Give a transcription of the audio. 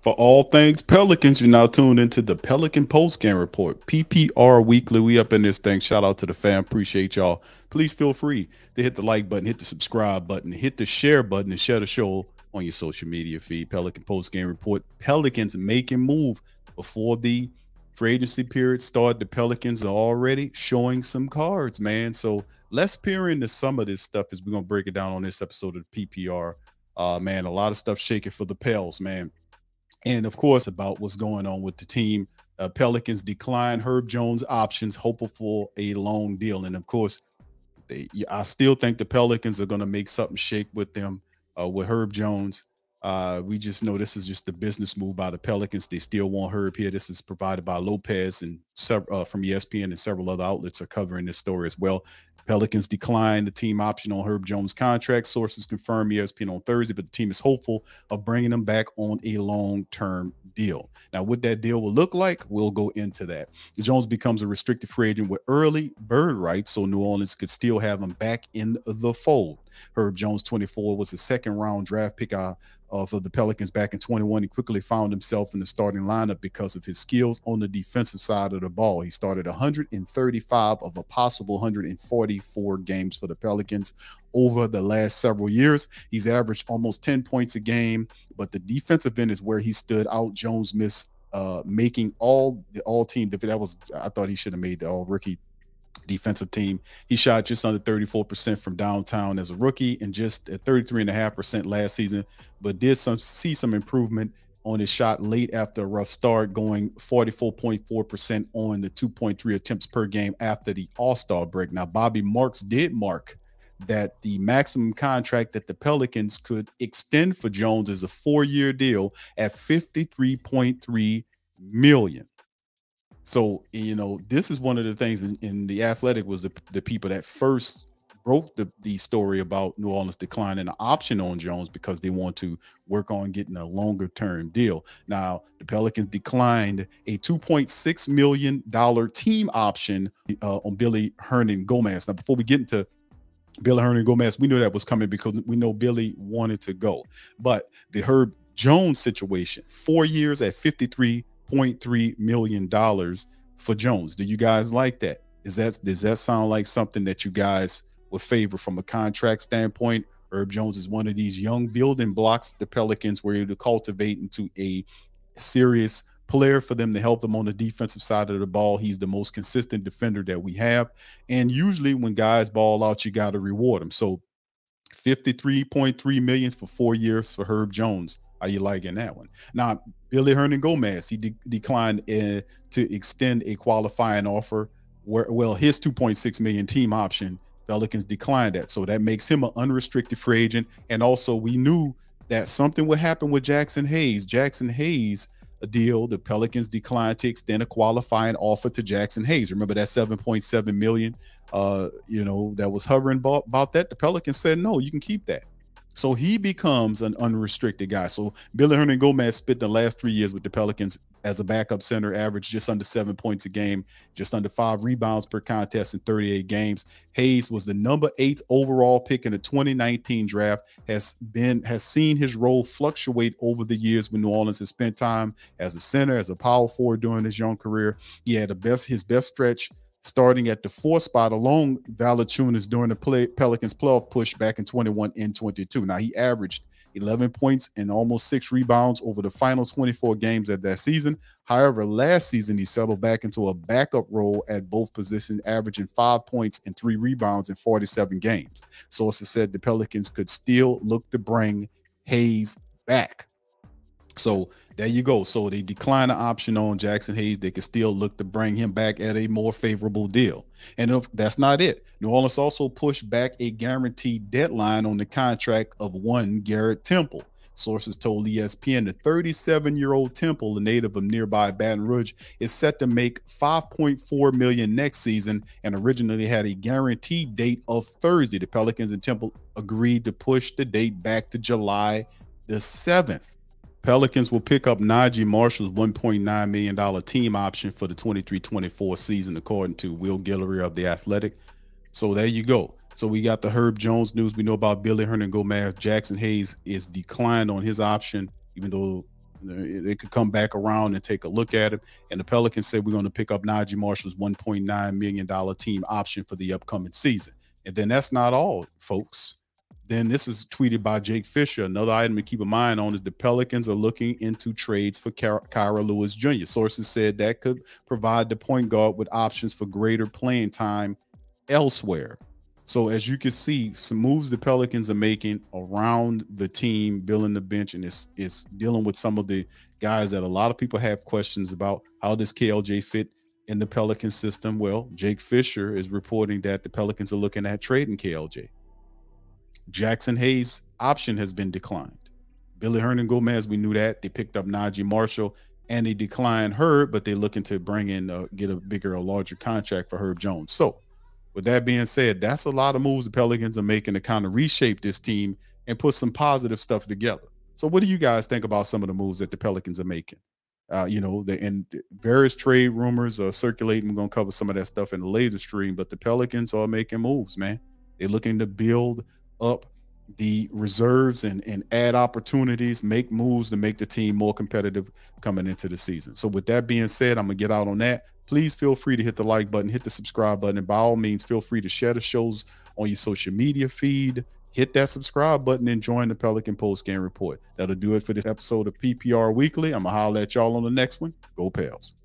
For all things Pelicans, you're now tuned into the Pelican Post Game Report, PPR Weekly. We up in this thing. Shout out to the fam. Appreciate y'all. Please feel free to hit the like button, hit the subscribe button, hit the share button, and share the show on your social media feed. Pelican Post Game Report. Pelicans making move before the free agency period start. The Pelicans are already showing some cards, man. So let's peer into some of this stuff as we're gonna break it down on this episode of the PPR. Man, a lot of stuff shaking for the Pels, man, and of course about what's going on with the team. Pelicans decline Herb Jones options, hopeful for a long deal, and of course, I still think the Pelicans are going to make something shake with them with Herb Jones. We just know this is just a business move by the Pelicans. They still want Herb here. This is provided by Lopez and from ESPN, and several other outlets are covering this story as well. Pelicans declined the team option on Herb Jones' contract. Sources confirm ESPN on Thursday, but the team is hopeful of bringing him back on a long-term deal. Now, what that deal will look like, we'll go into that. Jones becomes a restricted free agent with early bird rights, so New Orleans could still have him back in the fold. Herb Jones, 24, was a second-round draft pick for the Pelicans back in 21. He quickly found himself in the starting lineup because of his skills on the defensive side of the ball. He started 135 of a possible 144 games for the Pelicans over the last several years. He's averaged almost 10 points a game, but the defensive end is where he stood out. Jones missed making the all-team. That was, I thought he should have made the all-rookie defensive team. He shot just under 34% from downtown as a rookie and just at 33.5% last season, but did see some improvement on his shot late after a rough start, going 44.4% on the 2.3 attempts per game after the All-Star break. Now, Bobby Marks did mark that the maximum contract that the Pelicans could extend for Jones is a 4-year deal at $53.3 million. So, this is one of the things in the Athletic was the people that first broke the story about New Orleans declining an option on Jones because they want to work on getting a longer term deal. Now, the Pelicans declined a $2.6 million team option on Willy Hernangomez. Now, before we get into Willy Hernangomez, we knew that was coming because we know Billy wanted to go. But the Herb Jones situation, 4 years at $53.3 million for Jones. Do you guys like that? Does that sound like something that you guys would favor from a contract standpoint? Herb Jones is one of these young building blocks the Pelicans were able to cultivate into a serious player for them to help them on the defensive side of the ball. He's the most consistent defender that we have. And usually when guys ball out, you got to reward them. So $53.3 million for 4 years for Herb Jones. How you liking that one? Now, Willy Hernangomez, he declined to extend a qualifying offer. His $2.6 million team option, Pelicans declined that. So that makes him an unrestricted free agent. And also, we knew that something would happen with Jaxson Hayes. Jaxson Hayes, a deal, the Pelicans declined to extend a qualifying offer to Jaxson Hayes. Remember that $7.7 million, that was hovering about that? The Pelicans said, no, you can keep that. So he becomes an unrestricted guy. So Willy Hernangomez spent the last 3 years with the Pelicans as a backup center, averaged just under 7 points a game, just under 5 rebounds per contest in 38 games. Hayes was the number 8 overall pick in the 2019 draft, has seen his role fluctuate over the years when New Orleans has spent time as a center, as a power forward during his young career. He had his best stretch starting at the 4th spot along Valanciunas during the Pelicans playoff push back in 21 and 22. Now, he averaged 11 points and almost 6 rebounds over the final 24 games of that season. However, last season, he settled back into a backup role at both positions, averaging 5 points and 3 rebounds in 47 games. Sources said the Pelicans could still look to bring Hayes back. So there you go. So they decline the option on Jaxson Hayes. They could still look to bring him back at a more favorable deal. And if that's not it, New Orleans also pushed back a guaranteed deadline on the contract of one Garrett Temple. Sources told ESPN the 37-year-old Temple, a native of nearby Baton Rouge, is set to make $5.4 million next season and originally had a guaranteed date of Thursday. The Pelicans and Temple agreed to push the date back to July the 7th. Pelicans will pick up Najee Marshall's $1.9 million team option for the 23-24 season, according to Will Guillory of The Athletic. So there you go. So we got the Herb Jones news. We know about Willy Hernangomez. Jaxson Hayes is declined on his option, even though They could come back around and take a look at him. And the Pelicans said we're going to pick up Najee Marshall's $1.9 million team option for the upcoming season. And then that's not all, folks. Then this is tweeted by Jake Fisher. Another item to keep in mind on is the Pelicans are looking into trades for Kira Lewis Jr. Sources said that could provide the point guard with options for greater playing time elsewhere. So as you can see, some moves the Pelicans are making around the team, building the bench, and it's dealing with some of the guys that a lot of people have questions about. How does KLJ fit in the Pelican system? Well, Jake Fisher is reporting that the Pelicans are looking at trading KLJ. Jaxson Hayes' option has been declined. Willy Hernangomez, we knew that. They picked up Najee Marshall, and they declined Herb, but they're looking to bring in, get a bigger or larger contract for Herb Jones. So with that being said, that's a lot of moves the Pelicans are making to kind of reshape this team and put some positive stuff together. So what do you guys think about some of the moves that the Pelicans are making? And various trade rumors are circulating. We're going to cover some of that stuff in the later stream, but the Pelicans are making moves, man. They're looking to build up the reserves and add opportunities, make moves to make the team more competitive coming into the season. So with that being said, I'm going to get out on that. Please feel free to hit the like button, hit the subscribe button, and by all means, feel free to share the shows on your social media feed. Hit that subscribe button and join the Pelican Post Game Report. That'll do it for this episode of PPR Weekly. I'm going to holler at y'all on the next one. Go Pels.